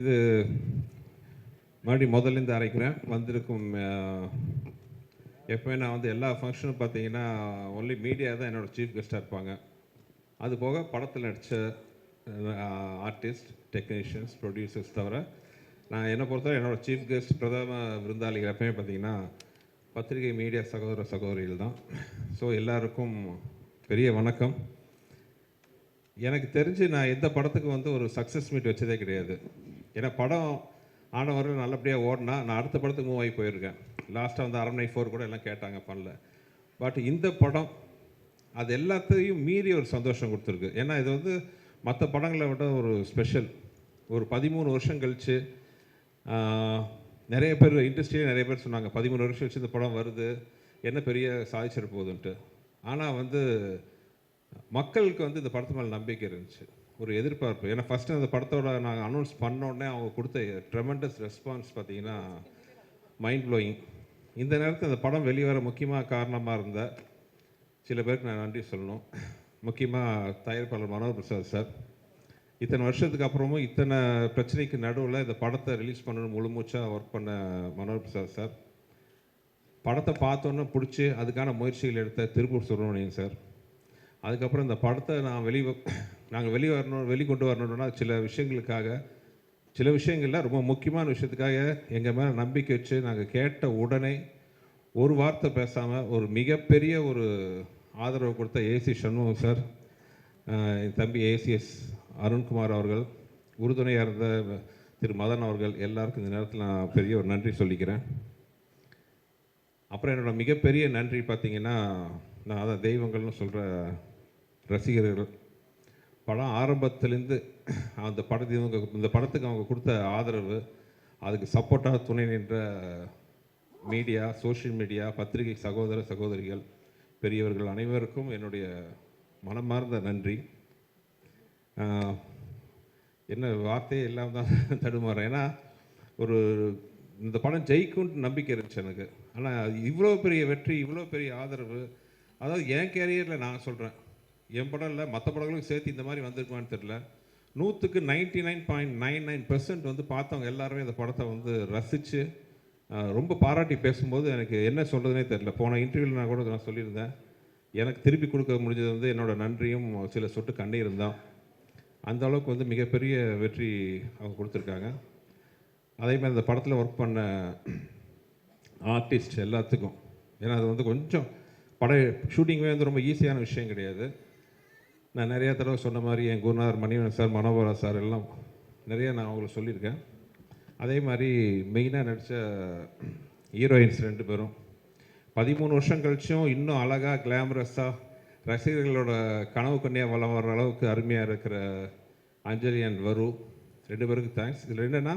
இது மறுபடியும் முதல்லேருந்து அரைக்கிறேன். வந்திருக்கும் எப்போயுமே நான் வந்து எல்லா ஃபங்க்ஷனும் பார்த்தீங்கன்னா ஒன்லி மீடியா தான் என்னோடய சீஃப் கெஸ்ட்டாக இருப்பாங்க. அது போக படத்தில் நடித்த ஆர்டிஸ்ட், டெக்னீஷியன்ஸ், ப்ரொடியூசர்ஸ் தவிர நான் என்னை பொறுத்தவரை என்னோடய சீஃப் கெஸ்ட் பிரதம விருந்தாளிகள் எப்பவுமே பார்த்தீங்கன்னா பத்திரிகை மீடியா சகோதர சகோதரிகள் தான். ஸோ எல்லாருக்கும் பெரிய வணக்கம். எனக்கு தெரிஞ்சு நான் எந்த படத்துக்கு வந்து ஒரு சக்ஸஸ் மீட் வச்சதே கிடையாது. ஏன்னா படம் ஆனவர்கள் நல்லபடியாக ஓடினா நான் அடுத்த படத்துக்கு மூவ் ஆகி போயிருக்கேன். லாஸ்ட்டாக வந்து அரண்மனை 4 கூட எல்லாம் கேட்டாங்க, பண்ணல. பட் இந்த படம் அது எல்லாத்தையும் மீறி ஒரு சந்தோஷம் கொடுத்துருக்கு. ஏன்னா இது வந்து மற்ற படங்களை விட ஒரு ஸ்பெஷல். ஒரு 13 வருஷம் கழித்து நிறைய பேர் இண்டஸ்ட்ரியிலே நிறைய பேர் சொன்னாங்க 13 வருஷம் கழிச்சு இந்த படம் வருது, என்ன பெரிய சாதிச்சிட போகுதுன்ட்டு. ஆனால் வந்து மக்களுக்கு வந்து இந்த படத்து மேலே நம்பிக்கை இருந்துச்சு, ஒரு எதிர்பார்ப்பு. ஏன்னா ஃபஸ்ட்டு அந்த படத்தோட நாங்கள் அனௌன்ஸ் பண்ணோடனே அவங்க கொடுத்த ட்ரெமெண்டஸ் ரெஸ்பான்ஸ் பார்த்தீங்கன்னா மைண்ட் ப்ளோயிங். இந்த நேரத்தில் அந்த படம் வெளிவர முக்கியமாக காரணமாக இருந்த சில பேருக்கு நான் நன்றி சொல்லணும். முக்கியமாக தயாரிப்பாளர் மனோகர் பிரசாத் சார். இத்தனை வருஷத்துக்கு அப்புறமும் இத்தனை பிரச்சனைக்கு நடுவில் இந்த படத்தை ரிலீஸ் பண்ணணும் முழு மூச்சாக ஒர்க் பண்ண மனோகர் பிரசாத் சார். படத்தை பார்த்தோன்னே பிடிச்சி அதுக்கான முயற்சிகள் எடுத்த திருப்பூர் சுப்பிரமணியன் சார். அதுக்கப்புறம் இந்த படத்தை நாங்கள் வெளிக்கொண்டு வரணுன்னா சில விஷயங்களில் ரொம்ப முக்கியமான விஷயத்துக்காக எங்கள் மேலே நம்பிக்கை வச்சு நாங்கள் கேட்ட உடனே ஒரு வார்த்தை பேசாமல் ஒரு மிகப்பெரிய ஒரு ஆதரவு கொடுத்த ஏசி சண்முகம் சார், என் தம்பி ஏசிஎஸ் அருண்குமார் அவர்கள், உறுதுணையாக இருந்த திரு மதன் அவர்கள், எல்லாருக்கும் இந்த நேரத்தில் நான் பெரிய ஒரு நன்றி சொல்லிக்கிறேன். அப்புறம் என்னோடய மிகப்பெரிய நன்றி பார்த்திங்கன்னா, நான் அதான் தெய்வங்கள்னு சொல்கிற ரசிகர்கள். படம் ஆரம்பத்துலேருந்து இந்த படத்துக்கு அவங்க கொடுத்த ஆதரவு, அதுக்கு சப்போர்ட்டாக துணை நின்ற மீடியா, சோஷியல் மீடியா, பத்திரிகை சகோதர சகோதரிகள், பெரியவர்கள் அனைவருக்கும் என்னுடைய மனமார்ந்த நன்றி. என்ன வார்த்தையே இல்லாமல் தான் தடுமாறேன். ஏன்னா இந்த படம் ஜெயிக்கும்னு நம்பிக்கை இருந்துச்சு எனக்கு. ஆனால் இவ்வளோ பெரிய வெற்றி, இவ்வளோ பெரிய ஆதரவு, அதாவது என் கேரியரில் நான் சொல்கிறேன், என் படம் இல்லை மற்ற படங்களுக்கும் சேர்த்து இந்த மாதிரி வந்திருக்குமான்னு தெரியல. 100க்கு 99.99% வந்து பார்த்தவங்க எல்லாருமே இந்த படத்தை வந்து ரசித்து ரொம்ப பாராட்டி பேசும்போது எனக்கு என்ன சொல்கிறதுனே தெரியல. போன இன்டர்வியூவில் நான் கூட நான் சொல்லியிருந்தேன், எனக்கு திருப்பி கொடுக்க முடிஞ்சது வந்து என்னோடய நன்றியும் சில சொட்டு கண்ணீரும் தான். அந்த அளவுக்கு வந்து மிகப்பெரிய வெற்றி அவங்க கொடுத்துருக்காங்க. அதேமாதிரி இந்த படத்தில் ஒர்க் பண்ண ஆர்டிஸ்ட் எல்லாத்துக்கும், ஏன்னா அது வந்து கொஞ்சம் ஷூட்டிங்குமே வந்து ரொம்ப ஈஸியான விஷயம் கிடையாது. நான் நிறையா தடவை சொன்ன மாதிரி என் குருநாதர் மணிவன் சார், மனோகரா சார் எல்லாம் நிறைய நான் அவங்களுக்கு சொல்லியிருக்கேன். அதே மாதிரி மெயினாக நடித்த ஹீரோயின்ஸ் 2 பேரும் 13 வருஷம் கழிச்சும் இன்னும் அழகாக கிளாமரஸாக ரசிகர்களோட கனவு கண்ணியாக வளம் வர்ற அளவுக்கு அருமையாக இருக்கிற அஞ்சலி அண்ட் வரு 2 பேருக்கு தேங்க்ஸ். இதில் என்னென்னா,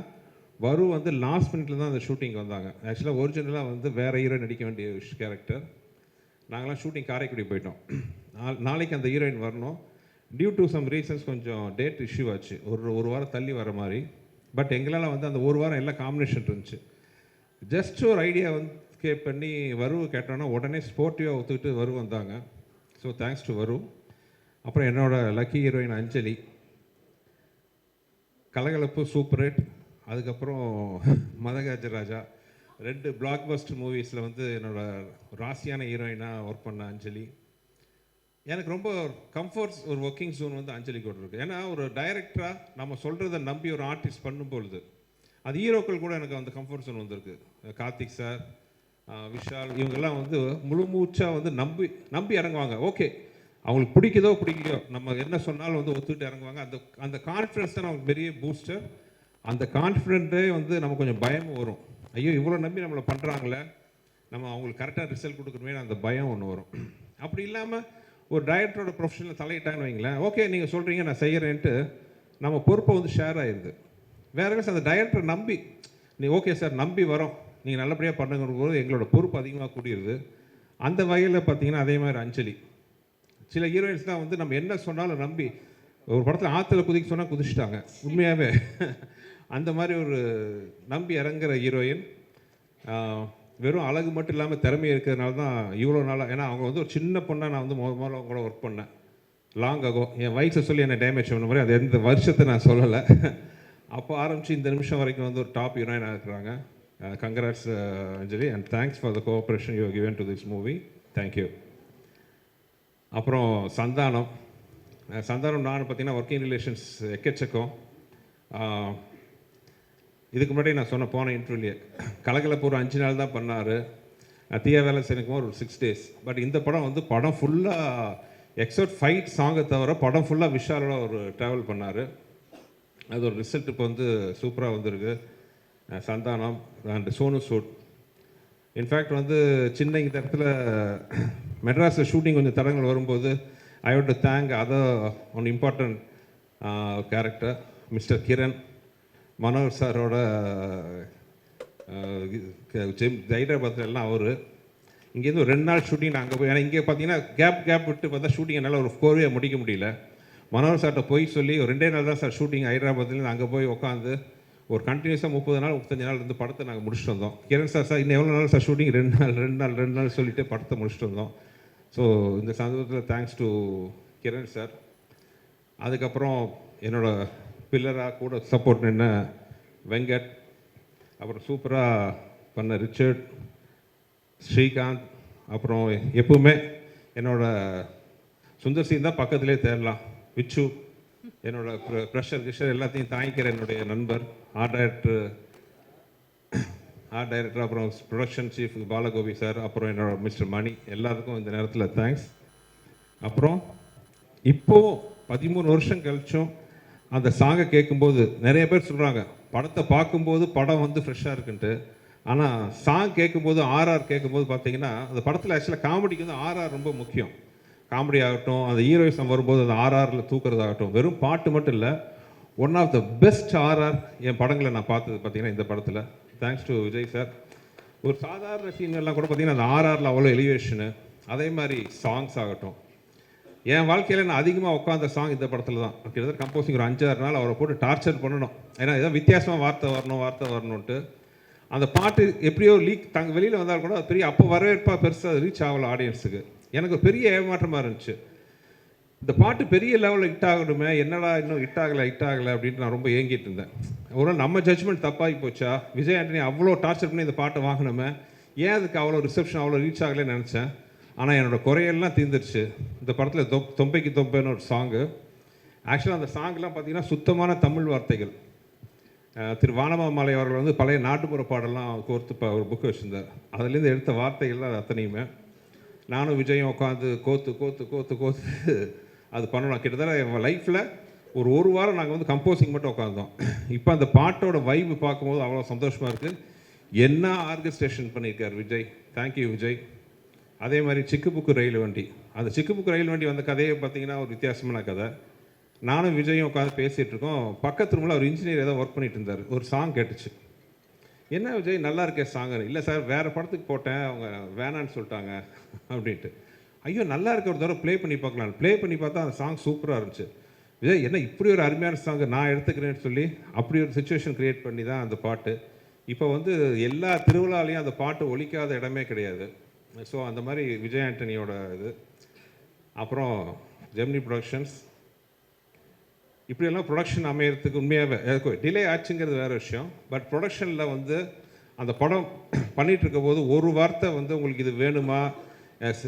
வரு வந்து லாஸ்ட் மினிட்ல தான் அந்த ஷூட்டிங் வந்தாங்க. ஆக்சுவலாக ஒரிஜினலாக வந்து வேறு ஹீரோ நடிக்க வேண்டிய கேரக்டர். நாங்களாம் ஷூட்டிங் காரைக்குடி போயிட்டோம். நாளைக்கு அந்த ஹீரோயின் வரணும். டியூ டு சம் ரீசன்ஸ் கொஞ்சம் டேட் இஷ்யூ ஆச்சு, ஒரு வாரம் தள்ளி வர மாதிரி. பட் எங்களால் வந்து அந்த ஒரு வாரம் எல்லாம் காம்பினேஷன் இருந்துச்சு. ஜஸ்ட் ஒரு ஐடியா வந்து பண்ணி வரு கேட்டோன்னா உடனே ஸ்போர்ட்டிவாக ஒத்துக்கிட்டு வரு வந்தாங்க. ஸோ தேங்க்ஸ் டு வரு. அப்புறம் என்னோடய லக்கி ஹீரோயின் அஞ்சலி, கலகலப்பு, சூப்பர் ஹிட். அதுக்கப்புறம் மதகஜராஜா 2 பிளாக் பஸ்டர் மூவிஸில் வந்து என்னோடய ராசியான ஹீரோயினாக ஒர்க் பண்ண அஞ்சலி. எனக்கு ரொம்ப கம்ஃபர்ட்ஸ் ஒரு ஒர்க்கிங் ஜோன் வந்து அஞ்சலி கூட இருக்குது. ஏன்னா ஒரு டைரக்டராக நம்ம சொல்கிறத நம்பி ஒரு ஆர்டிஸ்ட் பண்ணும்பொழுது அது ஹீரோக்கள் கூட எனக்கு அந்த கம்ஃபர்ட் ஜோன் வந்துருக்கு. கார்த்திக் சார், விஷால், இவங்கெல்லாம் வந்து முழு மூச்சாக வந்து நம்பி இறங்குவாங்க. ஓகே, அவங்களுக்கு பிடிக்கலையோ நம்ம என்ன சொன்னாலும் வந்து ஒத்துக்கிட்டு இறங்குவாங்க. அந்த கான்ஃபிடன்ஸ் தான் நமக்கு பெரிய பூஸ்டர். அந்த கான்ஃபிடென்ட்டே வந்து நமக்கு கொஞ்சம் பயமும் வரும். ஐயோ இவ்வளோ நம்பி நம்மளை பண்ணுறாங்களே, நம்ம அவங்களுக்கு கரெக்டாக ரிசல்ட் கொடுக்கணுமே, அந்த பயம் ஒன்று வரும். அப்படி இல்லாமல் ஒரு டைரக்டரோட ப்ரொஃபஷனில் தலையிட்டாங்கன்னு வைங்களேன், ஓகே நீங்கள் சொல்கிறீங்க நான் செய்கிறேன்ட்டு நம்ம பொறுப்பை வந்து ஷேர் ஆகிடுது. வேறு அந்த டைரக்டரை நம்பி நீ ஓகே சார் நம்பி வரோம், நீங்கள் நல்லபடியாக பண்ணுங்கிற போது எங்களோட பொறுப்பு அதிகமாக கூடியிருது. அந்த வகையில் பார்த்தீங்கன்னா அதே மாதிரி அஞ்சலி, சில ஹீரோயின்ஸ் தான் வந்து நம்ம என்ன சொன்னாலும் நம்பி, ஒரு படத்தில் ஆற்றுல குதிக்க சொன்னால் குதிச்சிட்டாங்க உண்மையாகவே. அந்த மாதிரி ஒரு நம்பி இறங்குற ஹீரோயின். வெறும் அழகு மட்டும் இல்லாமல் திறமை இருக்கிறதுனால தான் இவ்வளோ நாளாக. ஏன்னா அவங்க வந்து ஒரு சின்ன பொண்ணாக நான் வந்து முதல்ல அவங்க கூட ஒர்க் பண்ணேன் லாங் ஆகும். என் வயசை சொல்லி என்னை டேமேஜ் பண்ண மாதிரி அது எந்த வருஷத்தை நான் சொல்லலை. அப்போ ஆரம்பித்து இந்த நிமிஷம் வரைக்கும் வந்து ஒரு டாப் ஹீரோயினாக இருக்கிறாங்க. Congrats Anjali, and thanks for the cooperation you given to this movie. Thank you. அப்புறம் சந்தானம். சந்தானம் நான் பார்த்தீங்கன்னா ஒர்க்கிங் ரிலேஷன்ஸ் எக்கச்சக்கம். இதுக்கு முன்னாடி நான் போன இன்டர்வியூலேயே கலகலப்பூர் 5 நாள் தான் பண்ணார். தீயா வேலை செய்யணுக்கும் ஒரு 6 days. பட் இந்த படம் வந்து படம் ஃபுல்லாக எக்ஸப்ட் ஃபைட் சாங்கை தவிர படம் ஃபுல்லாக விஷாலோட ஒரு ட்ராவல் பண்ணார். அது ஒரு ரிசல்ட் இப்போ வந்து சூப்பராக வந்திருக்கு. சந்தானம் அண்ட் சோனு சூட். இன்ஃபேக்ட் வந்து சின்ன இந்த இடத்துல மெட்ராஸில் ஷூட்டிங் கொஞ்சம் தடங்கள் வரும்போது I want to thank other one important character mister Kiran. Manohar சாரோட ஹைதராபாத்தில் எல்லாம் அவர் இங்கேருந்து ஒரு 2 நாள் ஷூட்டிங் அங்கே போய், ஏன்னா இங்கே பார்த்தீங்கன்னா கேப் விட்டு பார்த்தா ஷூட்டிங் என்னால் ஒரு 4 way முடிக்க முடியல. மனோகர் சார்கிட்ட போய் சொல்லி ஒரு 2 நாள் தான் சார் ஷூட்டிங் ஹைதராபாத்லேருந்து அங்கே போய் உட்காந்து ஒரு கண்டினியூஸாக 30 நாள் 35 நாள் இருந்து படத்தை நாங்கள் முடிச்சுட்டு வந்தோம். கிரண் சார் இன்னும் எவ்வளோ நாள் சார் ஷூட்டிங்? 2 நாள் சொல்லிவிட்டு படத்தை முடிச்சுட்டு வந்தோம். ஸோ இந்த சந்தர்ப்பத்தில் தேங்க்ஸ் டு கிரண் சார். அதுக்கப்புறம் என்னோடய பில்லராக கூட சப்போர்ட் நின்ன வெங்கட், அப்புறம் சூப்பராக பண்ண ரிச்சர்ட், ஸ்ரீகாந்த், அப்புறம் எப்பவுமே என்னோட சுந்தர் சீன் தான் பக்கத்துலேயே தேடலாம், விச்சு, என்னோட ப்ரெஷர் கிஷர் எல்லாத்தையும் தாங்கிக்கிற என்னுடைய நண்பர், ஆர்ட் டைரக்டர், அப்புறம் ப்ரொடக்ஷன் சீஃப் பாலகோபி சார், அப்புறம் என்னோட மிஸ்டர் மணி, எல்லாருக்கும் இந்த நேரத்தில் தேங்க்ஸ். அப்புறம் இப்போது 13 வருஷம் கழிச்சும் அந்த சாங்கை கேட்கும்போது நிறைய பேர் சொல்கிறாங்க படத்தை பார்க்கும்போது படம் வந்து ஃப்ரெஷ்ஷாக இருக்குன்ட்டு. ஆனால் சாங் கேட்கும்போது ஆர்ஆர் கேட்கும்போது பார்த்தீங்கன்னா அந்த படத்தில் ஆக்சுவலாக காமெடிக்கு வந்து ஆர்ஆர் ரொம்ப முக்கியம். காமெடி ஆகட்டும், அந்த ஹீரோயிசம் வரும்போது அந்த ஆர்ஆரில் தூக்குறதாகட்டும், வெறும் பாட்டு மட்டும் இல்லை, one of the best RR என் படங்களை நான் பார்த்தது பார்த்தீங்கன்னா இந்த படத்தில். Thanks to Vijay sir. ஒரு சாதாரண சீன்கள்லாம் கூட பார்த்தீங்கன்னா அந்த ஆர்ஆரில் அவ்வளோ எலிவேஷனு. அதே மாதிரி சாங்ஸ் ஆகட்டும், என் வாழ்க்கையில் நான் அதிகமாக உட்காந்த சாங் இந்த படத்தில் தான். கிட்டத்தட்ட கம்போசிங் ஒரு 5-6 நாள் அவரை போட்டு டார்ச்சர் பண்ணணும். ஏன்னா ஏதோ வித்தியாசமாக வார்த்தை வரணுன்ட்டு அந்த பாட்டு எப்படியோ லீக் வெளியில் வந்தால் கூட பெரிய அப்போ வரவேற்பாக பெருசாக ரீச் ஆகலை ஆடியன்ஸுக்கு. எனக்கு பெரிய ஏமாற்றமாக இருந்துச்சு. இந்த பாட்டு பெரிய லெவலில் ஹிட் ஆகணுமே, என்னடா இன்னும் ஹிட் ஆகலை அப்படின்ட்டு நான் ரொம்ப ஏங்கிட்டு இருந்தேன். ஒரு நம்ம ஜட்ஜ்மெண்ட் தப்பாகி போச்சா, விஜய் ஆண்டனி அவ்வளோ டார்ச்சர் பண்ணி இந்த பாட்டை வாங்கினோமே, ஏன் அதுக்கு அவ்வளோ ரிசப்ஷன் அவ்வளோ ரீச் ஆகலைன்னு நினச்சேன். ஆனால் என்னோடய குறையெல்லாம் தீர்ந்துருச்சு. இந்த படத்தில் தொம்பைக்கு தொம்பைன்னு ஒரு சாங்கு. ஆக்சுவலாக அந்த சாங்லாம் பார்த்தீங்கன்னா சுத்தமான தமிழ் வார்த்தைகள். திரு வானமாமலை அவர்கள் வந்து பழைய நாட்டுப்புற பாடலாம் கோர்த்து ஒரு புக்கு வச்சுருந்தார். அதுலேருந்து எடுத்த வார்த்தைகள்லாம் அத்தனையுமே நானும் விஜயும் உட்காந்து கோத்து அது பண்ணணும். கிட்டத்தட்ட என் லைஃப்பில் ஒரு வாரம் நாங்கள் வந்து கம்போசிங் மட்டும் உட்காந்தோம். இப்போ அந்த பாட்டோட வைப்பு பார்க்கும்போது அவ்வளோ சந்தோஷமாக இருக்குது. என்ன ஆர்கஸ்ட்ரேஷன் பண்ணியிருக்கார் விஜய். தேங்க்யூ விஜய். அதே மாதிரி சிக்குபுக்கு ரயில் வண்டி, அந்த சிக்குபுக்கு ரயில் வண்டி வந்த கதையை பார்த்தீங்கன்னா ஒரு வித்தியாசமான கதை. நானும் விஜயும் உட்காந்து பேசிகிட்டு இருக்கோம். பக்கத்து ரூமில் ஒரு இன்ஜினியர் ஏதோ ஒர்க் பண்ணிட்டு இருந்தார். ஒரு சாங் கேட்டுச்சு. என்ன விஜய் நல்லா இருக்கே சாங்? இல்லை சார் வேறு படத்துக்கு போட்டேன், அவங்க வேணான்னு சொல்லிட்டாங்க அப்படின்ட்டு. ஐயோ நல்லா இருக்க, ஒரு தடவை ப்ளே பண்ணி பார்க்கலாம். ப்ளே பண்ணி பார்த்தா அந்த சாங் சூப்பராக இருந்துச்சு. விஜய் என்ன இப்படி ஒரு அருமையான சாங் நான் எடுத்துக்கிறேன்னு சொல்லி அப்படி ஒரு சுச்சுவேஷன் க்ரியேட் பண்ணி தான் அந்த பாட்டு. இப்போ வந்து எல்லா திருவிழாலையும் அந்த பாட்டு ஒலிக்காத இடமே கிடையாது. ஸோ அந்த மாதிரி விஜய் ஆண்டனியோட இது. அப்புறம் ஜெமினி ப்ரொடக்ஷன்ஸ், இப்படியெல்லாம் ப்ரொடக்ஷன் அமையறதுக்கு உண்மையாகவே டிலே ஆச்சுங்கிறது வேறு விஷயம். பட் ப்ரொடக்ஷனில் வந்து அந்த படம் பண்ணிகிட்டு இருக்க போது ஒரு வார்த்தை வந்து உங்களுக்கு இது வேணுமா,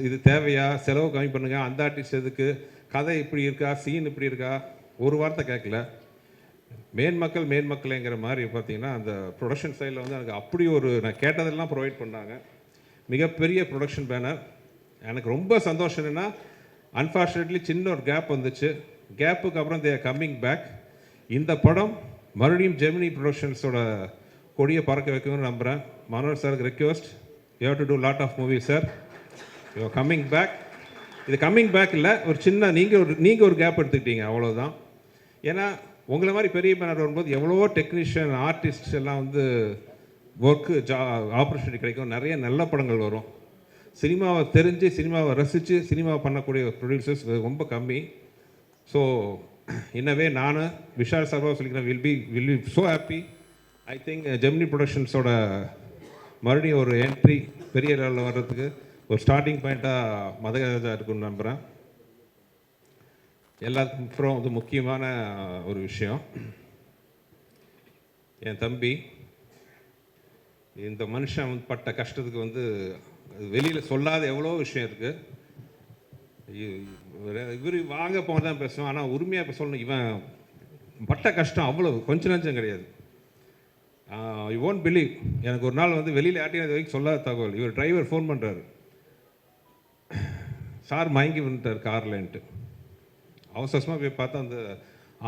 இது தேவையா, செலவு கம்மி பண்ணுங்க, அந்த ஆர்டிஸ்ட் எதுக்கு, கதை இப்படி இருக்கா, சீன் இப்படி இருக்கா, ஒரு வார்த்தை கேட்கல. மேன்மக்கள்ங்கிற மாதிரி பார்த்தீங்கன்னா அந்த ப்ரொடக்ஷன் சைடில் வந்து எனக்கு அப்படி ஒரு நான் கேட்டதெல்லாம் ப்ரொவைட் பண்ணாங்க. மிகப்பெரிய ப்ரொடக்ஷன் பேனர். எனக்கு ரொம்ப சந்தோஷம் என்னென்னா, அன்ஃபார்ச்சுனேட்லி சின்ன ஒரு கேப் வந்துச்சு. கேப்புக்கு அப்புறம் தே ஆர் கம்மிங் பேக். இந்த படம் மறுபடியும் ஜெமினி ப்ரொடக்ஷன்ஸோட கொடியை பறக்க வைக்கணும்னு நம்புகிறேன். மனோஜ் சாருக்கு request, you have to do lot of movies sir, you are coming back. இது கம்மிங் பேக் இல்லை, ஒரு சின்ன நீங்கள் ஒரு கேப் எடுத்துக்கிட்டீங்க, அவ்வளோதான். ஏன்னா உங்களை மாதிரி பெரிய பேனர் வரும்போது எவ்வளவோ டெக்னீஷியன் ஆர்டிஸ்ட் எல்லாம் வந்து ஒர்க்கு ஆப்பர்ச்சுனிட்டி கிடைக்கும், நிறைய நல்ல படங்கள் வரும். சினிமாவை தெரிஞ்சு சினிமாவை ரசித்து சினிமாவை பண்ணக்கூடிய ப்ரொடியூசர்ஸ் ரொம்ப கம்மி. ஸோ இன்னவே நான் விஷால் சார்பாக சொல்லிக்கிறேன், will be so happy. I think Gemini ப்ரொடக்ஷன்ஸோட மறுபடியும் ஒரு என்ட்ரி பெரிய லெவலில் வர்றதுக்கு ஒரு ஸ்டார்டிங் பாயிண்ட்டாக மதகஜா இருக்குன்னு நம்புகிறேன். எல்லாத்துக்கும் அப்புறம் வந்து முக்கியமான ஒரு விஷயம், என் தம்பி. இந்த மனுஷன் பட்ட கஷ்டத்துக்கு வந்து வெளியில் சொல்லாத எவ்வளோ விஷயம் இருக்குது. இவர் வாங்க போக தான் பேசுவோம், ஆனால் உரிமையாக இப்போ சொல்லணும். இவன் பட்ட கஷ்டம் அவ்வளோ கொஞ்சம் நஞ்சம் கிடையாது. யூ ஓன்ட் பிலீவ், எனக்கு ஒரு நாள் வந்து வெளியில் யார்ட்டையும் இது வரைக்கும் சொல்லாத தகவல். இவர் டிரைவர் ஃபோன் பண்ணுறாரு, சார் மயங்கி வந்துட்டார் கார்லன்ட்டு. அவசரமாக போய் பார்த்தா அந்த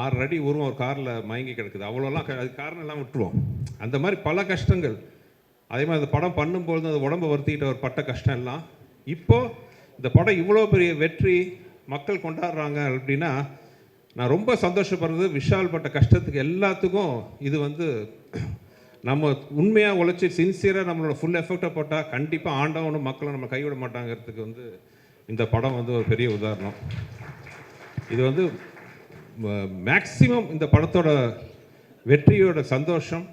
6 அடி உருவம் ஒரு காரில் மயங்கி கிடக்குது. அவ்வளோலாம் அது காரணம் எல்லாம் விட்டுருவோம். அந்த மாதிரி பல கஷ்டங்கள். அதே மாதிரி அந்த படம் பண்ணும்பொழுது அந்த உடம்பை வருத்திக்கிட்ட ஒரு பட்ட கஷ்டம் எல்லாம் இப்போது இந்த படம் இவ்வளோ பெரிய வெற்றி மக்கள் கொண்டாடுறாங்க அப்படின்னா நான் ரொம்ப சந்தோஷப்படுறது. விஷால் பட்ட கஷ்டத்துக்கு எல்லாத்துக்கும் இது வந்து நம்ம உண்மையாக உழைச்சி சின்சியராக நம்மளோட ஃபுல் எஃபெக்டை போட்டால் கண்டிப்பாக ஆண்டவனும் மக்களும் நம்ம கைவிட மாட்டாங்கிறதுக்கு வந்து இந்த படம் வந்து ஒரு பெரிய உதாரணம். இது வந்து மேக்சிமம் இந்த படத்தோட வெற்றியோட சந்தோஷம்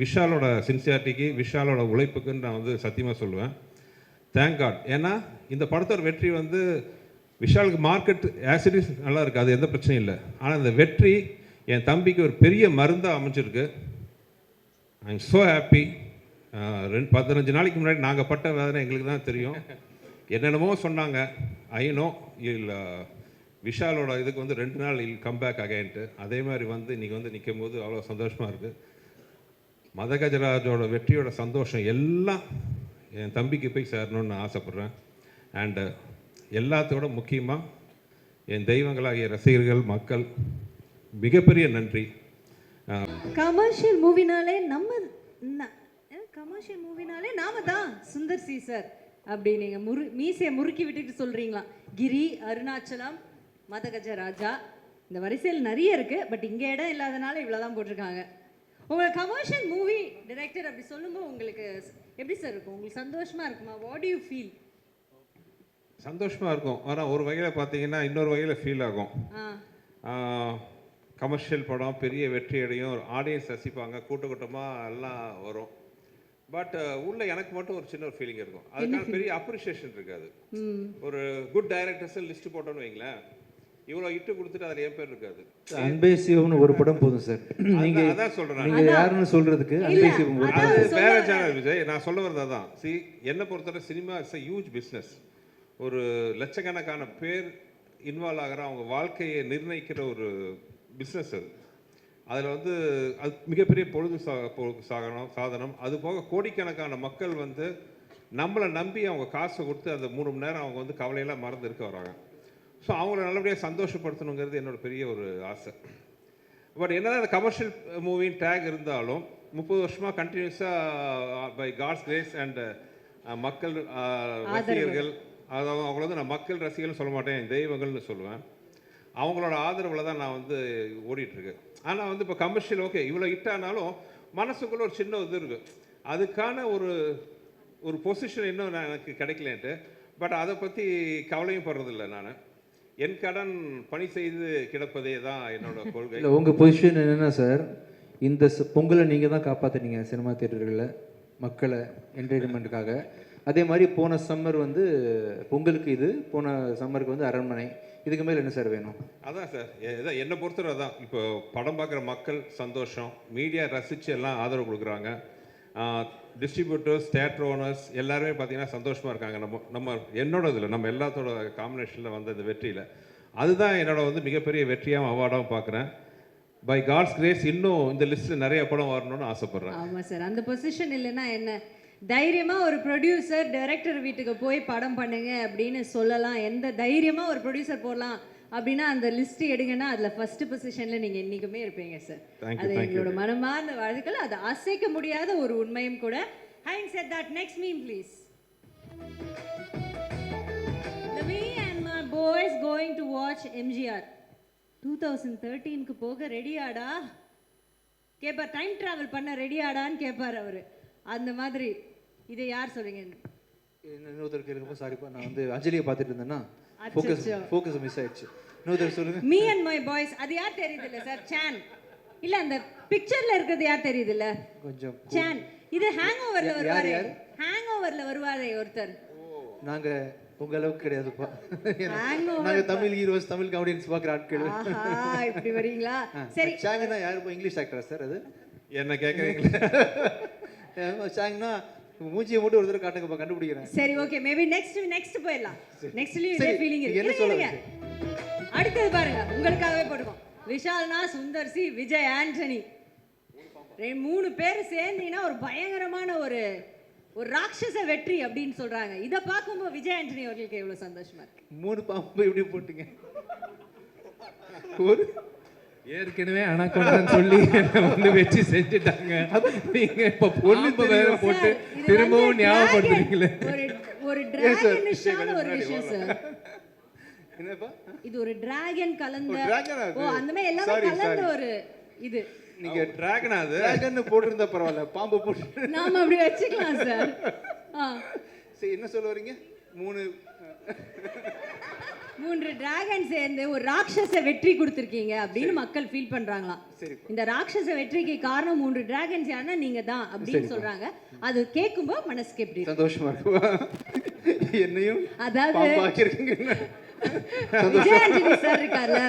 விஷாலோட சின்சியாரிட்டிக்கு, விஷாலோட உழைப்புக்குன்னு நான் வந்து சத்தியமாக சொல்லுவேன். Thank God. ஏன்னா இந்த படத்தோட வெற்றி வந்து விஷாலுக்கு மார்க்கெட் ஆசிடிஸ் நல்லா இருக்குது, அது எந்த பிரச்சனையும் இல்லை. ஆனால் இந்த வெற்றி என் தம்பிக்கு ஒரு பெரிய மருந்தாக அமைஞ்சிருக்கு. I am so happy. 15 நாளைக்கு முன்னாடி நாங்கள் பட்ட வேதனை எங்களுக்கு தான் தெரியும். என்னென்னமோ சொன்னாங்க. ஐநோ இல்லை விஷாலோட இதுக்கு வந்து 2 நாள் இல் கம்பேக் அகைன்ட்டு. அதே மாதிரி வந்து இன்றைக்கி வந்து நிற்கும் போது அவ்வளோ சந்தோஷமாக இருக்குது. மதகஜராஜோட வெற்றியோட சந்தோஷம் எல்லாம் என் தம்பிக்கு போய் சேரணும்னு நான் ஆசைப்பட்றேன். அண்டு எல்லாத்தோட முக்கியமாக என் தெய்வங்களாகிய ரசிகர்கள், மக்கள் மிகப்பெரிய நன்றி. கமர்ஷியல் மூவினாலே நாம தான் சுந்தர் சி சார் அப்படி நீங்கள் மீசையை முறுக்கி விட்டுட்டு சொல்கிறீங்களா? கிரி, அருணாச்சலம், மதகஜராஜா, இந்த வரிசையில் நிறைய இருக்குது. பட் இங்கே இடம் இல்லாதனால இவ்வளோ தான் போட்டிருக்காங்க. உங்களை கமர்ஷியல் மூவி டைரக்டர் அப்படி சொல்லும்போது உங்களுக்கு எப்படி சார் இருக்கும்? உங்களுக்கு சந்தோஷமாக இருக்குமா? What to you feel? சந்தோஷமாக இருக்கும். ஆனால் ஒரு வகையில் பார்த்தீங்கன்னா இன்னொரு வகையில் ஃபீல் ஆகும். கமர்ஷியல் படம் பெரிய வெற்றி அடையும், ஆடியன்ஸ் ரசிப்பாங்க, கூட்டமாக எல்லாம் வரும். பட் உள்ள எனக்கு மட்டும் ஒரு சின்ன ஒரு ஃபீலிங் இருக்கும். அதுக்கான பெரிய அப்ரிஷியேஷன் இருக்காது. ஒரு குட் டைரக்டர்ஸ் லிஸ்ட் போட்டோன்னு வைங்களேன், இவ்வளோ இட்டு கொடுத்துட்டு அதில் என் பேர் இருக்காது. அன்பே சிவம்னு ஒரு படம் போதும் சார். நீங்க அதான் சொல்றேன், நீங்க யாருன்னு சொல்றதுக்கு அன்பே சிவம் அது வேற சேனல் விஜய். நான் சொல்ல வரது அதான். என்னை பொறுத்தவரை cinema is a huge business. ஒரு லட்சக்கணக்கான பேர் இன்வால்வ் ஆகிற, அவங்க வாழ்க்கையை நிர்ணயிக்கிற ஒரு பிஸ்னஸ் அது. அதில் வந்து அது மிகப்பெரிய பொழுது சாதனம். அது போக கோடிக்கணக்கான மக்கள் வந்து நம்மளை நம்பி அவங்க காசை கொடுத்து அந்த 3 மணி நேரம் அவங்க வந்து கவலையெல்லாம் மறந்து இருக்க வராங்க. ஸோ அவங்கள நல்லபடியாக சந்தோஷப்படுத்தணுங்கிறது என்னோட பெரிய ஒரு ஆசை. பட் என்னதான் அந்த கமர்ஷியல் மூவின் டேக் இருந்தாலும் 30 வருஷமாக கண்டினியூஸாக பை காட்ஸ் கிரேஸ் அண்ட் மக்கள் ரசிகர்கள், அதாவது அவங்கள வந்து நான் மக்கள் ரசிகர்கள்னு சொல்ல மாட்டேன், தெய்வங்கள்னு சொல்லுவேன். அவங்களோட ஆதரவில் தான் நான் வந்து ஓடிட்டுருக்கேன். ஆனால் வந்து இப்போ கமர்ஷியல் ஓகே இவ்வளோ ஹிட்டானாலும் மனசுக்குள்ளே ஒரு சின்ன இது இருக்குது. அதுக்கான ஒரு பொசிஷன் இன்னும் எனக்கு கிடைக்கலன்ட்டு. பட் அதை பற்றி கவலையும் படுறதில்லை. நான் என் கடன் பணி செய்து கிடப்பதே தான் என்னோட கொள்கை. இல்லை, உங்கள் பொசிஷன் என்னென்னா சார், இந்த பொங்கலை நீங்கள் தான் காப்பாற்றினீங்க சினிமா தியேட்டர்களில் மக்களை என்டர்டெயின்மெண்ட்டுக்காக. அதே மாதிரி போன சம்மர் வந்து பொங்கலுக்கு இது, போன சம்மருக்கு வந்து அரண்மனை. இதுக்கு மேலே என்ன சார் வேணும்? அதான் சார், என்னை பொறுத்தவரை தான். இப்போ படம் பார்க்குற மக்கள் சந்தோஷம், மீடியா ரசித்து எல்லாம் ஆதரவு கொடுக்குறாங்க, டிஸ்ட்ரிபியூட்டர்ஸ், தியேட்டர் ஓனர்ஸ் எல்லாருமே பார்த்தீங்கன்னா சந்தோஷமாக இருக்காங்க. நம்ம என்னோட இதில் நம்ம எல்லாத்தோட காம்பினேஷனில் வந்த இந்த வெற்றியில் அதுதான் என்னோட வந்து மிகப்பெரிய வெற்றியாகவும் அவார்டாகவும் பார்க்குறேன். பை காட்ஸ் கிரேஸ் இன்னும் இந்த லிஸ்ட்டில் நிறைய படம் வரணும்னு ஆசைப்பட்றேன். ஆமாம் சார், அந்த பொசிஷன் இல்லைன்னா என்ன தைரியமாக ஒரு ப்ரொடியூசர் டைரக்டர் வீட்டுக்கு போய் படம் பண்ணுங்க அப்படின்னு சொல்லலாம். எந்த தைரியமாக ஒரு ப்ரொடியூசர் போடலாம் அப்படின்னா அந்த லிஸ்ட் எடுங்கன்னா அதில் ஃபர்ஸ்ட் பொசிஷனில் நீங்கள் என்றைக்குமே இருப்பீங்க சார். அது எங்களோட மனமார்ந்த வாழ்த்துக்கள். அது அசைக்க முடியாத ஒரு உண்மையும் கூட. Having said that, next meme please. Me and my boys going to watch MGR 2013க்கு போக ரெடியாடா கேட்பார். டைம் ட்ராவல் பண்ண ரெடியாடான்னு கேட்பார் அவர். அந்த மாதிரி இதை யார் சொல்றீங்க? இன்னொருத்தருக்கு இருக்கும்போது சாரிப்பா, நான் வந்து அஞ்சலியை பார்த்துட்டு இருந்தேன்னா ஃபோக்கஸ் மிஸ் ஆயிடுச்சு. இன்னொருத்தர் சொல்லுங்க. மீ அண்ட் மை பாய்ஸ், அது யார் தெரியுது இல்லை சார்? சான் இல்லை, அந்த பிக்சர்ல இருக்கிறது யார் தெரியுது இல்லை? கொஞ்சம் சான். இது ஹேங் ஓவர்ல வருவாரு. ஹேங் ஓவர்ல வருவாரே ஒருத்தர். நாங்க உங்க அளவுக்கு கிடையாதுப்பா. நாங்க தமிழ் ஹீரோஸ், தமிழ் ஆடியன்ஸ் பார்க்குற ஆட்கள். இப்படி வரீங்களா? சரி, சாங்கன்னா யாருப்பா? இங்கிலீஷ் ஆக்டரா சார் அது? என்ன கேட்குறீங்களா? ஷாங்னா மூஞ்சியை மட்டும் ஒரு தடவை காட்டுங்கப்பா, கண்டுபிடிக்கிறேன். சரி ஓகே, மேபி நெக்ஸ்ட் போயிடலாம். நெக்ஸ்ட்லயும் இதே சரி, ஃபீலிங் நீங்க இருக்கு. என்ன சொல்ல இருங்க. அடுத்தது பாருங்க, உங்களுக்காகவே போட்டுக்கோம். விஷால்னா சுந்தர் சி, விஜய் ஆண்டனி, 3 பேர் சேர்ந்தீங்கன்னா ஒரு பயங்கரமான ஒரு ராட்சச வெற்றி அப்படின்னு சொல்றாங்க. இதை பார்க்கும்போது விஜய் ஆண்டனி அவர்களுக்கு எவ்வளவு சந்தோஷமா இருக்கு. 3 பாம்பு எப்படி போட்டீங்க? ஒரு ஏற்கனவே அனகொண்டான்னு சொல்லி என்னை வந்து வச்சு செஞ்சுட்டாங்க. நீங்க இப்ப பொண்ணு வேற போட்டு சார், இது திரும்பவும் வந்து ஞாபகப்படுத்துறீங்களே. ஒரு டிராகனிஷான ஒரு விஷயம் சார். என்னப்பா? இது ஒரு டிராகன் கலந்த, dragon ஆ அது? ஓ அந்த மாதிரி எல்லாமே Sorry, கலந்த sorry. ஒரு இது. நீங்க டிராகனா அது? டிராகன் போட்டிருந்தா பரவாயில்ல, பாம்பு போட்டு. நாம அப்படி வச்சுக்கலாம் சார். சரி, என்ன சொல்ல வரீங்க? 3 டிராகன் சேர்ந்து ஒரு ராட்சச வெற்றி கொடுத்துருக்கீங்க அப்படின்னு மக்கள் ஃபீல் பண்றாங்களாம். சரிப்பா. இந்த ராட்சச வெற்றிக்கு காரணம் 3 டிராகன்ஸ் யாருன்னா நீங்க தான் அப்படின்னு சொல்றாங்க. அது கேட்கும்போது மனசுக்கு எப்படி இருக்கு? சந்தோஷமா இருக்குவா? என்னையும் அதாவது பாம்பு ஆக்கியிருக்கீங்க. விஜய் ஆண்டனி சார் இருக்கார்ல,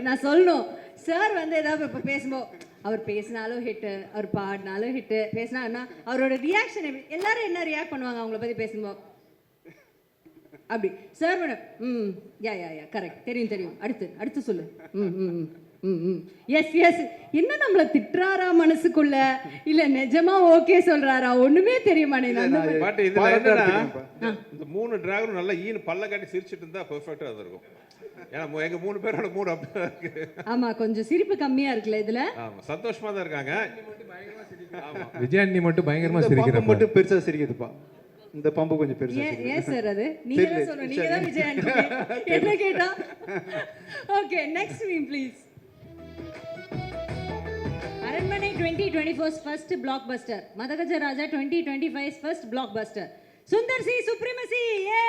நான் சொல்லணும், சார் வந்து ஏதாவது இப்போ பேசும்போது அவர் பேசினாலும் ஹிட்டு, அவர் பாடினாலும் ஹிட்டு, பேசினா அவரோட ரியாக்ஷன் எல்லாரும் என்ன ரியாக்ட் பண்ணுவாங்க அவங்கள பற்றி பேசும்போது? அப்படி சார் மேடம் யா கரெக்ட், தெரியும், அடுத்து சொல்லு, எஸ் என்ன நம்மள திட்டுறாரா மனசுக்குள்ள, இல்ல நிஜமா ஓகே சொல்றாரா, ஒண்ணுமே தெரிய மாட்டேங்குது. பட் இதுல என்னன்னா, இந்த 3 டிராகனும் நல்லா ஈனு பல்ல காட்டி சிரிச்சிட்டு இருந்தா பெர்ஃபெக்ட்டா இருக்கும். ஏன்னா எங்க 3 பேரோட மூட் அப்படியே இருக்கு. ஆமா, கொஞ்சம் சிரிப்பு கம்மியா இருக்குல்ல இதுல. ஆமா, சந்தோஷமா தான் இருக்காங்க. ஆமா, விஜயாண்டி மட்டும் பயங்கரமா இந்த பாம்பு சிரிக்கிறப்ப மட்டும் பெருசா சிரிக்குதுப்பா. இந்த பாம்பு கொஞ்சம் பெருசா சிரிக்குது. ஏன் சார் அது நீங்க தான் சொல்லணும், நீங்க தான் விஜய் ஆண்டனி என்ன கேட்டா. Okay, next meme please. Aranmanai 2024's first blockbuster, Madhagaja Raja 2025's first blockbuster, Sundar C supremacy. ஏ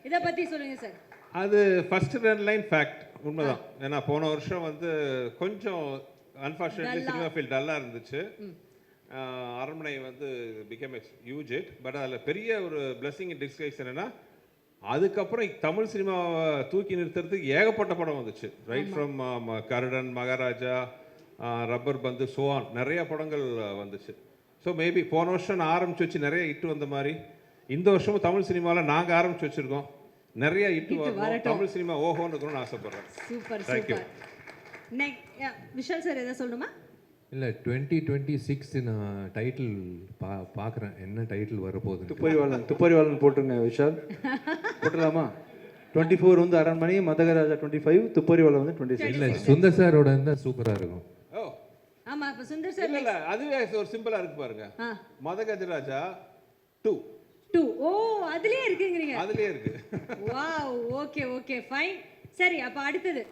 இத பத்தி சொல்லுங்க சார். அது ஃபர்ஸ்ட் ரன் லைன் ஃபேக்ட், உண்மைதான். ஏன்னா போன வருஷம் வந்து கொஞ்சம் அன்ஃபார்ச்சுனேட்லி சினிமா ஃபீல்ட் டல்லாக இருந்துச்சு. அரண்மனை வந்து become a huge hit. But அதில் பெரிய ஒரு பிளெஸிங் இன் டிஸ்கைஸ் என்னன்னா, அதுக்கப்புறம் தமிழ் சினிமாவை தூக்கி நிறுத்துறதுக்கு ஏகப்பட்ட படம் வந்துச்சு. Right from Garudan, Maharaja, rubber பந்து, சோவான், நிறைய படங்கள் வந்துச்சு. ஸோ மேபி போன வருஷம் நான் ஆரம்பிச்சு வச்சு நிறைய ஹிட் வந்த மாதிரி இந்த வருஷமும் தமிழ் சினிமாவில் நாங்கள் ஆரம்பிச்சு வச்சுருக்கோம். நிறைய ஹிட் வரணும், தமிழ் சினிமா ஓஹோன்னு இருக்கணும்னு ஆசைப்படுறேன். Super thank you. விஷால் சார் எதை சொல்லணுமா? இல்லை 2026 நான் டைட்டில் பார்க்குறேன், என்ன டைட்டில் வரப்போகுது. துப்பறிவாளன் போட்டுருங்க விஷால். போட்டுடலாமா? 24 வந்து அரண்மனை, மதகராஜா 25, துப்பறிவாளன் வந்து 26. இல்லை, சுந்தர் சாரோட இருந்தால் சூப்பராக இருக்கும். ஓ ஆமா, அப்ப சுந்தர் சார் இல்ல அதுவே ஒரு சிம்பிளா இருக்கு பாருங்க. மதகஜராஜா 2. ஓ அதுலயே இருக்குங்கறீங்க. அதுலயே இருக்கு. Wow, okay fine. சரி, அப்ப அடுத்தது.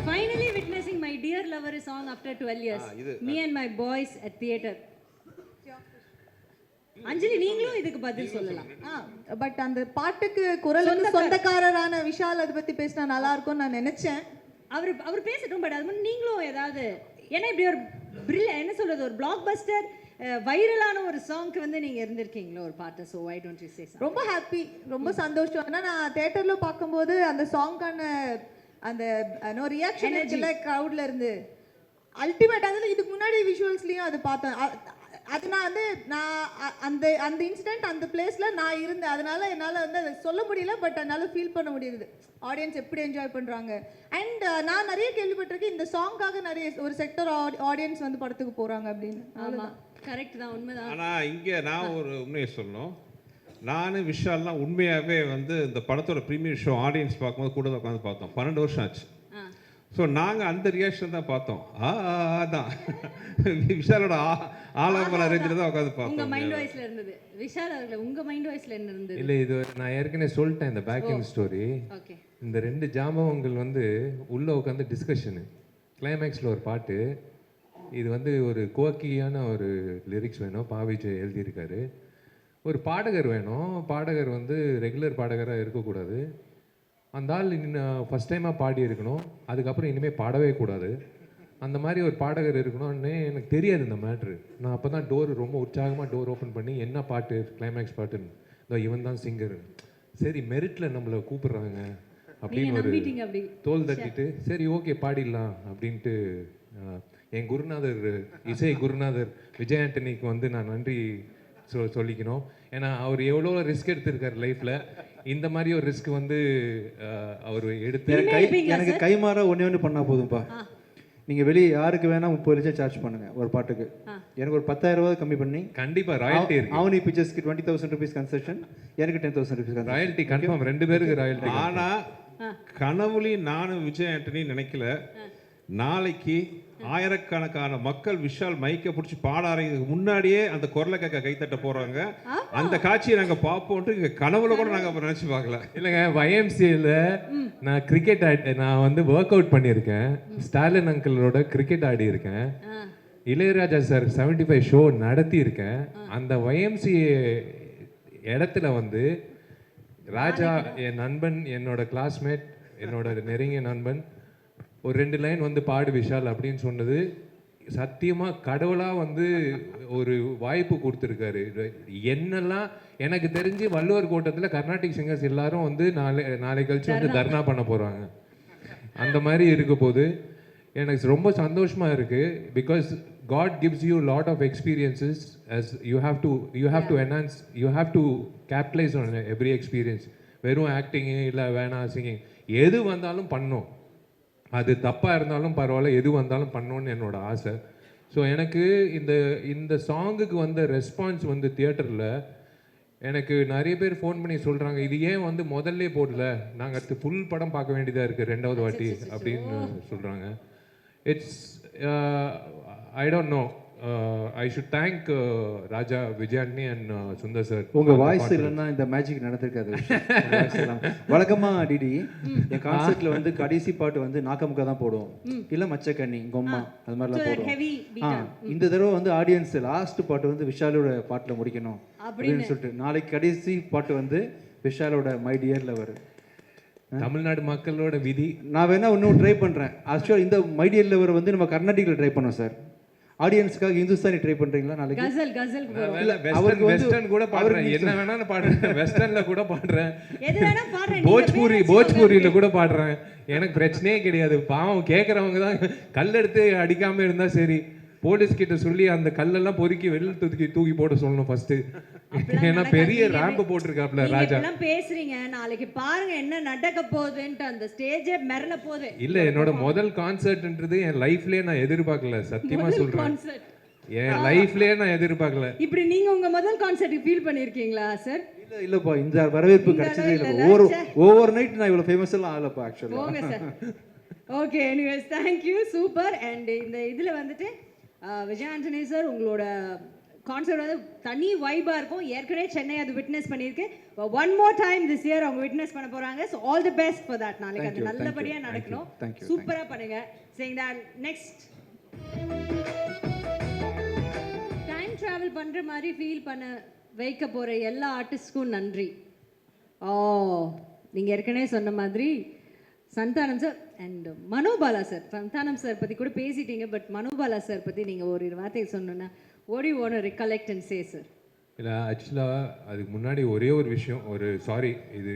Finally witnessing my dear lover song after 12 years. Me and my boys at theater. அஞ்சலி, நீங்களும் இதுக்கு பதில் சொல்லலாம். பட் அந்த பாட்டுக்கு குரலுக்கு சொந்தக்காரரான விஷால் அதை பத்தி பேசினா நல்லா இருக்கும்னு நான் நினைச்சேன். அவர் பேசட்டும். பட் அது முன்னாடி நீங்களும் ஏதாவது, ஏன்னா இப்படி ஒரு என்ன சொல்றது, ஒரு பிளாக் பஸ்டர் வைரலான ஒரு சாங்க்கு வந்து நீங்க இருந்திருக்கீங்களோ ஒரு பாட்டு. So why don't you say something? ரொம்ப ஹாப்பி, ரொம்ப சந்தோஷம். ஏன்னா நான் தியேட்டர்ல பார்க்கும்போது அந்த சாங்கான அந்த ரியாக்ஷன் இருக்குல்ல க்ரௌட்ல இருந்து, அல்டிமேட். அதில் இதுக்கு முன்னாடி விஷுவல்ஸ்லயும் அது பார்த்தேன். அது நான் அந்த அந்த இன்சிடென்ட் அந்த பிளேஸ்ல நான் இருந்தேன். அதனால என்னால் வந்து அதை சொல்ல முடியல, பட் என்னால் ஃபீல் பண்ண முடியுது ஆடியன்ஸ் எப்படி என்ஜாய் பண்ணுறாங்க. அண்ட் நான் நிறைய கேள்விப்பட்டிருக்கேன் இந்த சாங்காக நிறைய ஒரு செக்டர் ஆடியன்ஸ் வந்து படத்துக்கு போகிறாங்க அப்படின்னு. ஆமாம், கரெக்ட் தான், உண்மைதான். ஆனால் இங்கே நான் ஒரு உண்மையை சொல்லணும். நான் விஷால்லாம் உண்மையாகவே வந்து இந்த படத்தோட ப்ரீமியர் ஷோ ஆடியன்ஸ் பார்க்கும்போது கூட தான் உட்காந்து பார்த்தோம். 12 வருஷம் ஆச்சு. ஸோ நாங்கள் அந்த ரியாக்ஷன் தான் பார்த்தோம். தான் விஷாலோட ஆலோபன ரேஞ்சில் தான் உட்காந்து பார்த்தோம். உங்கள் மைண்ட் வாய்ஸில் இருந்தது விஷால் அவர்கள், உங்கள் மைண்ட் வாய்ஸில் என்ன இருந்தது? இல்லை, இது நான் ஏற்கனவே சொல்லிட்டேன் இந்த பேக் எண்ட் ஸ்டோரி. ஓகே, இந்த 2 ஜாம்பவங்கள் வந்து உள்ளே உட்காந்து டிஸ்கஷனு, கிளைமேக்ஸில் ஒரு பாட்டு. இது வந்து ஒரு கோக்கியான ஒரு லிரிக்ஸ் வேணும், பாவிஜய் எழுதியிருக்காரு. ஒரு பாடகர் வேணும். பாடகர் வந்து ரெகுலர் பாடகராக இருக்கக்கூடாது. அந்த ஆள் ஃபஸ்ட் டைமாக பாடி இருக்கணும், அதுக்கப்புறம் இனிமேல் பாடவே கூடாது. அந்த மாதிரி ஒரு பாடகர் இருக்கணும்னு எனக்கு தெரியாது இந்த மேட்ரு. நான் அப்போ தான் ரொம்ப உற்சாகமாக டோர் ஓப்பன் பண்ணி என்ன பாட்டு, கிளைமேக்ஸ் பாட்டுன்னு, இதோ இவன் தான் சிங்கர், சரி மெரிட்டில் நம்மளை கூப்பிட்றாங்க அப்படின்னு ஒரு நம்பிட்டீங்க அப்படி. தோல் தட்டிட்டு சரி ஓகே பாடிடலாம் அப்படின்ட்டு என் குருநாதர் இசை குருநாதர் விஜய் ஆண்டனிக்கு வந்து நான் நன்றி சொல்லிக்கணும். ஏன்னா அவர் எவ்வளோ ரிஸ்க் எடுத்திருக்காரு லைஃப்பில். இந்த மாதிரி ஒரு ரிஸ்க் வந்து அவர் எடுத்து எனக்கு கைமாற ஒன்று பண்ணால் போதும்ப்பா. நீங்கள் வெளியே யாருக்கு வேணால் 30 லட்சம் சார்ஜ் பண்ணுங்கள் ஒரு பாட்டுக்கு. எனக்கு ஒரு 10,000 ரூபா கம்மி பண்ணி கண்டிப்பாக ராயல்ட்டி இருக்கு. அவனி பிக்சர்ஸ்க்கு 20,000 ருபீஸ் கன்செஷன், எனக்கு 10,000 ருபீஸ் ராயல்ட்டி கன்ஃபார்ம், 2 பேருக்கு ராயல்ட்டி. ஆனால் கனவுலையும் நானும் விஜய் ஆண்டனி நினைக்கல நாளைக்கு ஆயிரக்கணக்கான மக்கள் விஷால் மைக்கை பிடிச்சி பாட ஆரம்பிக்கிறதுக்கு முன்னாடியே அந்த குரலை கேட்க கைத்தட்ட போறாங்க. அந்த காட்சியை நாங்கள் பார்ப்போம்ட்டு இங்கே கனவுல கூட நாங்கள் நினைச்சு பார்க்கல. இல்லைங்க, YMCAல நான் கிரிக்கெட் நான் வந்து ஒர்க் அவுட் பண்ணியிருக்கேன். ஸ்டாலின் அங்கிளோட கிரிக்கெட் ஆடி இருக்கேன். இளையராஜா சார் 75 ஷோ நடத்தி இருக்கேன். அந்த YMCA இடத்துல வந்து ராஜா என் நண்பன், என்னோட கிளாஸ்மேட், என்னோட நெருங்கிய நண்பன் ஒரு 2 லைன் வந்து பாடு விஷால் அப்படின்னு சொன்னது சத்தியமாக கடவுளாக வந்து ஒரு வாய்ப்பு கொடுத்துருக்காரு. என்னெல்லாம் எனக்கு தெரிஞ்சு வள்ளுவர் கோட்டத்தில் கர்நாடிக் சிங்கர்ஸ் எல்லாரும் வந்து நாளை கழிச்சு வந்து தர்ணா பண்ண போகிறாங்க. அந்த மாதிரி இருக்க போது எனக்கு ரொம்ப சந்தோஷமாக இருக்குது. Because God gives you a lot of experiences as you have to enhance, you have to capitalize on every experience. வெறும் ஆக்டிங் இல்லை வேணாம் சிங்கிங் எது வந்தாலும் பண்ணோம். அது தப்பாக இருந்தாலும் பரவாயில்ல, எது வந்தாலும் பண்ணோன்னு என்னோட ஆசை. ஸோ எனக்கு இந்த சாங்குக்கு வந்த ரெஸ்பான்ஸ் வந்து தியேட்டரில் எனக்கு நிறைய பேர் ஃபோன் பண்ணி சொல்கிறாங்க, இது ஏன் வந்து முதல்ல போடல, நாங்கள் அடுத்து ஃபுல் படம் பார்க்க வேண்டியதாக இருக்குது 2வது வாட்டி அப்படின்னு சொல்கிறாங்க. It's I don't know, I should thank Raja, Vijayandi and Sundar sir. உங்கள் வாய்ஸ் இல்லைன்னா இந்த மேஜிக் நடந்திருக்காது. வழக்கமாக டிடி என் கான்சர்ட்ல வந்து கடைசி பாட்டு வந்து நாக்கமுக்கா தான் போடுவோம், இல்லை மச்சக்கண்ணி கொம்மா அது மாதிரிலாம் போடுவோம். இந்த தடவை வந்து ஆடியன்ஸ் லாஸ்ட் பாட்டு வந்து விஷாலோட பாட்டில் முடிக்கணும் அப்படின்னு சொல்லிட்டு நாளைக்கு கடைசி பாட்டு வந்து விஷாலோட மை டியர் லவர். தமிழ்நாடு மக்களோட விதி. நான் வேணா இன்னும் ட்ரை பண்ணுறேன். ஆக்சுவலாக இந்த மை டியர் லவர் வந்து நம்ம கர்நாடிக்கில் ட்ரை பண்ணோம் சார். ஆடியன்ஸ்க்காக இந்துஸ்தானி ட்ரை பண்றீங்களா நாளைக்கு? கசல் வெஸ்டர்ன் கூட பாடுறேன், என்ன வேணாலும் பாடுறேன், வெஸ்டர்ன்ல கூட பாடுறேன், போஜ்பூரியில கூட பாடுறேன். எனக்கு பிரச்சனையே கிடையாது. பாவம் கேட்கறவங்க தான் கல் எடுத்து அடிக்காம இருந்தா சரி. போலீஸ் கிட்ட சொல்லி அந்த கல்லெல்லாம் பொறுக்கி வெளில தூக்கி போட சொல்லணும் ஃபர்ஸ்ட். ஏன்னா பெரிய ரேம்ப் போட்டிருக்காப்ல ராஜா. எல்லாம் பேசுறீங்க, நாளைக்கு பாருங்க என்ன நடக்க போகுதுன்னு. அந்த ஸ்டேஜே மிரள போகுது. இல்ல, என்னோட முதல் கான்சர்ட்ன்றது என் லைஃப்லயே நான் எதிர்பார்க்கல, சத்தியமா சொல்றேன். என் லைஃப்லயே நான் எதிர்பார்க்கல. இப்படி நீங்க உங்க முதல் கான்சர்ட் ஃபீல் பண்ணிருக்கீங்களா சார்? இல்லப்பா, இந்த வரவேற்பு கிடைச்சதே இல்ல. ஓவர் நைட் நான் இவ்வளவு ஃபேமஸ் எல்லாம் ஆகலப்பா ஆக்சுவலா. Okay sir. Okay, anyways thank you, super. And இந்த இதுல வந்துட்டு விஜய் ஆண்டனி சார் உங்களோட கான்சர்ட் வந்து தனி வைபா இருக்கும். ஏற்கனவே சென்னை அது விட்னஸ் பண்ணியிருக்கு. One more time this year அவங்க விட்னஸ் பண்ண போறாங்க. So all the best for that. நாளைக்கு அது நல்லபடியாக நடக்கணும். சூப்பராக பண்ணுங்க. Saying that next time travel பண்ணுற மாதிரி ஃபீல் பண்ண வைக்க போகிற எல்லா ஆர்டிஸ்ட்க்கும் நன்றி. நீங்கள் ஏற்கனவே சொன்ன மாதிரி Santhanam sir and Manobala sir. Santhanam sir பற்றி கூட பேசிட்டீங்க, பட் மனோபாலா சார் பற்றி நீங்கள் ஒரு வார்த்தை சொன்னோன்னா what do you want to recollect and say sir? இல்லை, ஆக்சுவலாக அதுக்கு முன்னாடி ஒரே ஒரு விஷயம், ஒரு சாரி இது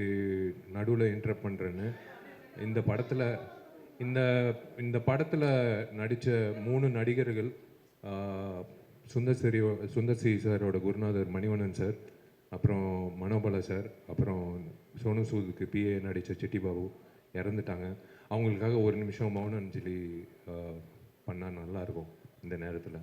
நடுவில் இன்டரப்ட் பண்ணுறேன்னு. இந்த படத்தில் நடித்த 3 நடிகர்கள், சுந்தர் சி சாரோட குருநாதர் மணிவண்ணன் சார், அப்புறம் மனோபாலா சார், அப்புறம் சோனு சூதுக்கு பிஏ நடித்த சிட்டி பாபு இறந்துட்டாங்க. அவங்களுக்காக ஒரு நிமிஷம் மௌன அஞ்சலி பண்ணால் நல்லாயிருக்கும் இந்த நேரத்தில்.